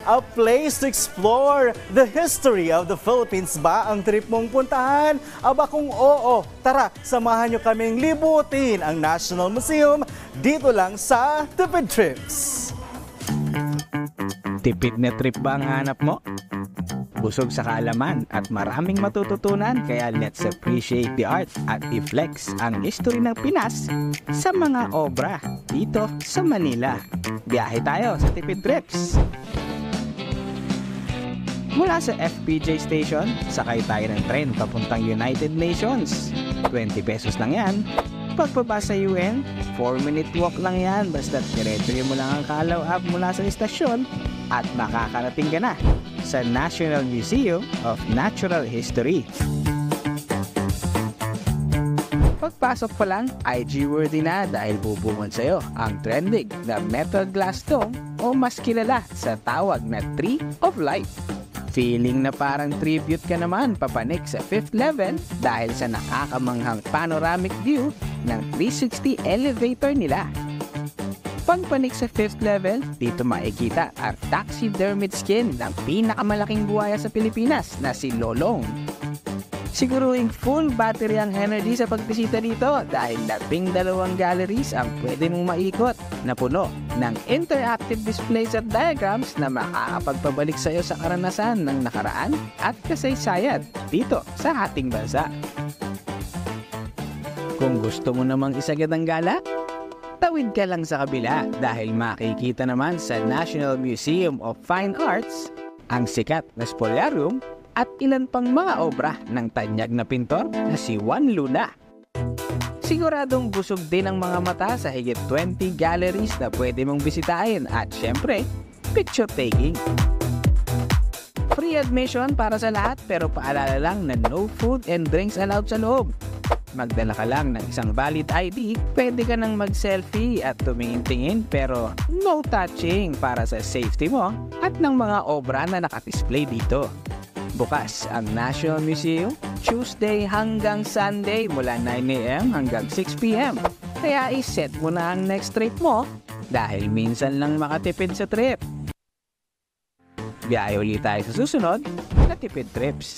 A place to explore the history of the Philippines ba ang trip mong puntahan? Aba kung oo, tara, samahan nyo kaming libutin ang National Museum dito lang sa Tipid Trips. Tipid na trip ba ang hanap mo? Busog sa kaalaman at maraming matututunan, kaya let's appreciate the art at i-flex ang history ng Pinas sa mga obra dito sa Manila. Biyahe tayo sa Tipid Trips! Mula sa FPJ Station, sakay tayo ng tren papuntang United Nations. 20 pesos lang yan. Pagbaba sa UN, 4-minute walk lang yan, basta diretso mo lang ang Callao Ave mula sa istasyon at makakarating ka na sa National Museum of Natural History. Pagpasok pa lang, IG-worthy na dahil bubungon sa'yo ang trending na metal glass dome o mas kilala sa tawag na Tree of Life. Feeling na parang tribute ka naman papanik sa 5th level dahil sa nakakamanghang panoramic view ng 360 elevator nila. Pagpanik sa 5th level, dito makikita ang taxidermied skin ng pinakamalaking buhaya sa Pilipinas na si Lolong. Siguruing full battery ang energy sa pagbisita dito dahil 12 galleries ang pwede mong maikot na puno ng interactive displays at diagrams na makakapagpabalik sa iyo sa karanasan ng nakaraan at kasaysayan dito sa ating bansa. Kung gusto mo namang isagad ang gala, tawid ka lang sa kabila dahil makikita naman sa National Museum of Fine Arts ang sikat na spoliarium at ilan pang mga obra ng tanyag na pintor na si Juan Luna. Siguradong busog din ang mga mata sa higit 20 galleries na pwede mong bisitahin at syempre, picture taking. Free admission para sa lahat pero paalala lang na no food and drinks allowed sa loob. Magdala ka lang ng isang valid ID, pwede ka nang mag-selfie at tumingin-tingin pero no touching para sa safety mo at ng mga obra na nakadisplay dito. Bukas ang National Museum Tuesday hanggang Sunday mula 9 AM hanggang 6 PM. Kaya iset mo na ang next trip mo dahil minsan lang makatipid sa trip. Biyahe ulit tayo sa susunod na Tipid Trips.